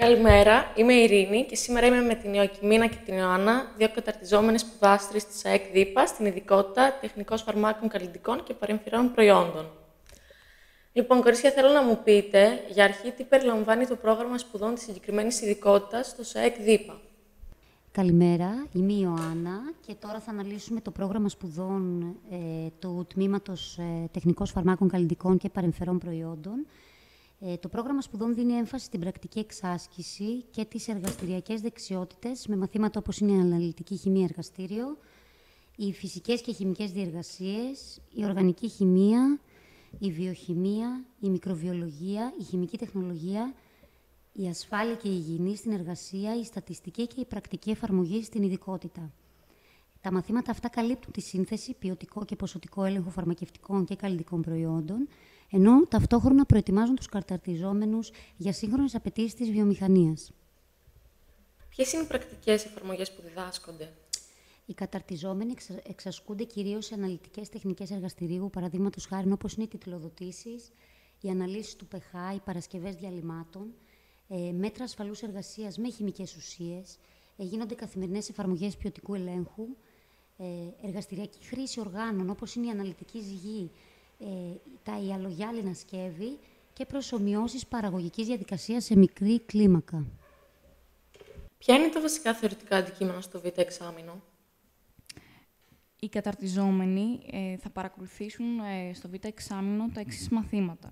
Καλημέρα, είμαι η Ειρήνη και σήμερα είμαι με την Ιωακημίνα και την Ιωάννα, δύο καταρτιζόμενες σπουδάστρες της ΑΕΚ ΔΥΠΑ στην ειδικότητα Τεχνικός Φαρμάκων Καλλιτικών και Παρεμφερών Προϊόντων. Λοιπόν, κορίτσια, θέλω να μου πείτε για αρχή τι περιλαμβάνει το πρόγραμμα σπουδών της συγκεκριμένης ειδικότητας στο ΣΑΕΚ ΔΥΠΑ. Καλημέρα, είμαι η Ιωάννα και τώρα θα αναλύσουμε το πρόγραμμα σπουδών του Τμήματος Τεχνικός Φαρμάκων Καλλιτικών και Παρεμφερών Προϊόντων. Το πρόγραμμα σπουδών δίνει έμφαση στην πρακτική εξάσκηση και τις εργαστηριακές δεξιότητες με μαθήματα όπως είναι η αναλυτική χημεία εργαστήριο, οι φυσικές και χημικές διεργασίες, η οργανική χημεία, η βιοχημεία, η μικροβιολογία, η χημική τεχνολογία, η ασφάλεια και η υγιεινή στην εργασία, η στατιστική και η πρακτική εφαρμογή στην ειδικότητα. Τα μαθήματα αυτά καλύπτουν τη σύνθεση, ποιοτικό και ποσοτικό έλεγχο φαρμακευτικών και καλλιτικών προϊόντων, ενώ ταυτόχρονα προετοιμάζουν τους καταρτιζόμενους για σύγχρονες απαιτήσεις της βιομηχανίας. Ποιες είναι οι πρακτικές εφαρμογές που διδάσκονται? Οι καταρτιζόμενοι εξασκούνται κυρίως σε αναλυτικές τεχνικές εργαστηρίου, παραδείγματος χάριν όπως είναι οι τιτλοδοτήσεις, οι αναλύσεις του pH, οι παρασκευές διαλυμάτων, μέτρα ασφαλούς εργασίας με χημικές ουσίες, γίνονται καθημερινές εφαρμογές ποιοτικού ελέγχου, εργαστηριακή χρήση οργάνων όπως είναι η αναλυτική ζυγή, τα ιαλογιάλινα σκεύη και προσομοιώσεις παραγωγικής διαδικασίας σε μικρή κλίμακα. Ποια είναι τα βασικά θεωρητικά αντικείμενα στο Β' εξάμηνο? Οι καταρτιζόμενοι θα παρακολουθήσουν στο Β' εξάμηνο τα εξής μαθήματα.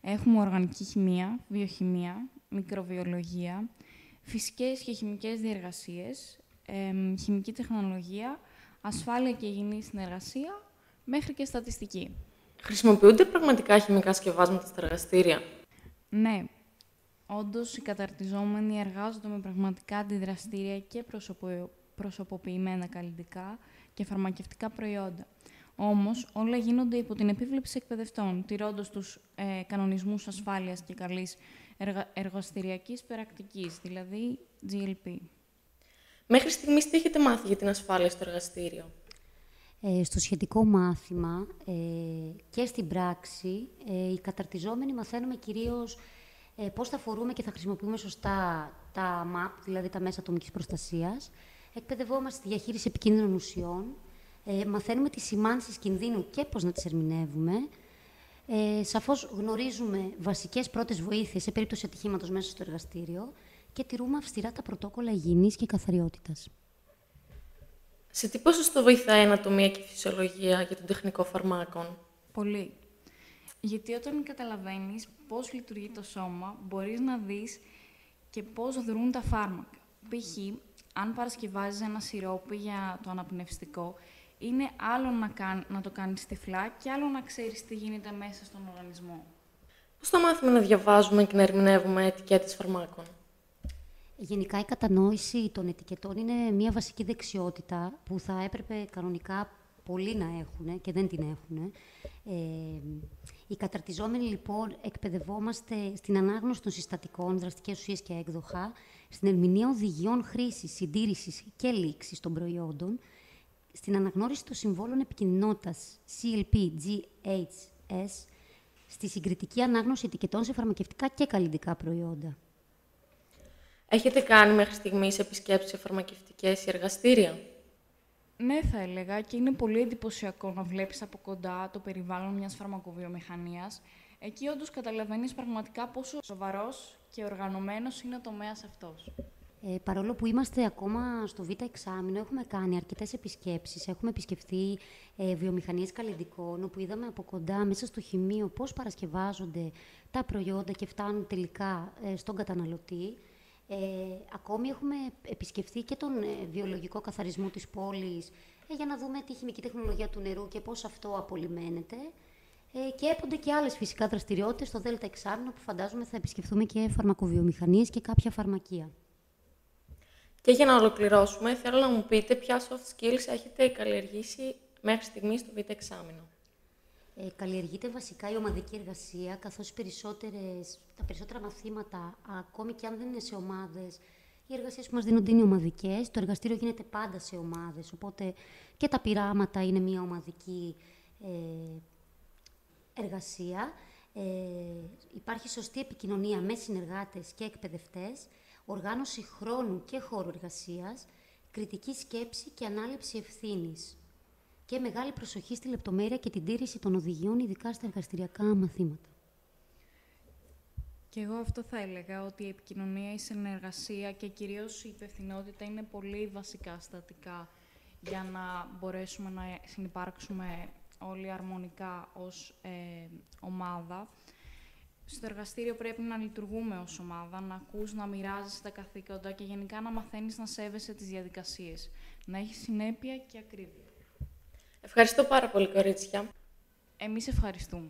Έχουμε οργανική χημεία, βιοχημεία, μικροβιολογία, φυσικές και χημικές διεργασίες, χημική τεχνολογία, ασφάλεια και υγιεινή στην εργασία, μέχρι και στατιστική. Χρησιμοποιούνται πραγματικά χημικά σκευάσματα στα εργαστήρια? Ναι, όντως οι καταρτιζόμενοι εργάζονται με πραγματικά αντιδραστήρια και προσωποποιημένα καλλιτικά και φαρμακευτικά προϊόντα. Όμως, όλα γίνονται υπό την επίβλεψη εκπαιδευτών, τηρώντας τους κανονισμούς ασφάλειας και καλής εργαστηριακής πρακτικής, δηλαδή GLP. Μέχρι στιγμής τι έχετε μάθει για την ασφάλεια στο εργαστήριο? Στο σχετικό μάθημα και στην πράξη, οι καταρτιζόμενοι μαθαίνουμε κυρίως πώς θα φορούμε και θα χρησιμοποιούμε σωστά τα MAP, δηλαδή τα μέσα ατομικής προστασίας. Εκπαιδευόμαστε στη διαχείριση επικίνδυνων ουσιών. Μαθαίνουμε τις σημάνσεις κινδύνου και πώς να τις ερμηνεύουμε. Σαφώς γνωρίζουμε βασικές πρώτες βοήθειες σε περίπτωση ατυχήματος μέσα στο εργαστήριο και τηρούμε αυστηρά τα πρωτόκολλα υγιεινής και καθαριότητας. Σε τι ποσοστό βοηθάει η ανατομία και η φυσιολογία για τον τεχνικό φαρμάκων? Πολύ. Γιατί όταν καταλαβαίνεις πώς λειτουργεί το σώμα, μπορείς να δεις και πώς δρούν τα φάρμακα. Π.χ. αν παρασκευάζεις ένα σιρόπι για το αναπνευστικό, είναι άλλο να το κάνεις τυφλά και άλλο να ξέρεις τι γίνεται μέσα στον οργανισμό. Πώς θα μάθουμε να διαβάζουμε και να ερμηνεύουμε ετικέτες φαρμάκων? Γενικά, η κατανόηση των ετικετών είναι μια βασική δεξιότητα που θα έπρεπε κανονικά πολλοί να έχουν και δεν την έχουν. Οι καταρτιζόμενοι, λοιπόν, εκπαιδευόμαστε στην ανάγνωση των συστατικών, δραστικές ουσίες και έκδοχα, στην ερμηνεία οδηγιών χρήσης, συντήρησης και λήξης των προϊόντων, στην αναγνώριση των συμβόλων επικινδυνότητας CLP, GHS, στη συγκριτική ανάγνωση ετικετών σε φαρμακευτικά και καλλιτικά προϊόντα. Έχετε κάνει μέχρι στιγμής επισκέψεις σε φαρμακευτικές ή εργαστήρια? Ναι, θα έλεγα, και είναι πολύ εντυπωσιακό να βλέπεις από κοντά το περιβάλλον μιας φαρμακοβιομηχανίας. Εκεί όντως καταλαβαίνεις πραγματικά πόσο σοβαρός και οργανωμένος είναι ο τομέας αυτός. Παρόλο που είμαστε ακόμα στο Β' εξάμηνο, έχουμε κάνει αρκετές επισκέψεις. Έχουμε επισκεφθεί βιομηχανίες καλλιτικών, όπου είδαμε από κοντά μέσα στο χημείο πώς παρασκευάζονται τα προϊόντα και φτάνουν τελικά στον καταναλωτή. Ακόμη έχουμε επισκεφθεί και τον βιολογικό καθαρισμό της πόλης για να δούμε τη χημική τεχνολογία του νερού και πώς αυτό απολυμμένεται. Και έπονται και άλλες φυσικά δραστηριότητες στο Δ' εξάμηνο που φαντάζομαι θα επισκεφθούμε και φαρμακοβιομηχανίες και κάποια φαρμακεία. Και για να ολοκληρώσουμε, θέλω να μου πείτε ποια soft skills έχετε καλλιεργήσει μέχρι στιγμής στο Β' εξάμηνο. Καλλιεργείται βασικά η ομαδική εργασία, καθώς τα περισσότερα μαθήματα, ακόμη και αν δεν είναι σε ομάδες, οι εργασίες που μας δίνονται είναι ομαδικές. Το εργαστήριο γίνεται πάντα σε ομάδες, οπότε και τα πειράματα είναι μια ομαδική εργασία. υπάρχει σωστή επικοινωνία με συνεργάτες και εκπαιδευτές, οργάνωση χρόνου και χώρου εργασίας, κριτική σκέψη και ανάληψη ευθύνης και μεγάλη προσοχή στη λεπτομέρεια και την τήρηση των οδηγιών, ειδικά στα εργαστηριακά μαθήματα. Και εγώ αυτό θα έλεγα, ότι η επικοινωνία, η συνεργασία και κυρίως η υπευθυνότητα είναι πολύ βασικά στατικά για να μπορέσουμε να συνυπάρξουμε όλοι αρμονικά ως ομάδα. Στο εργαστήριο πρέπει να λειτουργούμε ως ομάδα, να ακούς, να μοιράζεσαι τα καθήκοντα και γενικά να μαθαίνεις να σέβεσαι τις διαδικασίες. Να έχεις συνέπεια και ακρίβεια. Ευχαριστώ πάρα πολύ, κορίτσια. Εμείς ευχαριστούμε.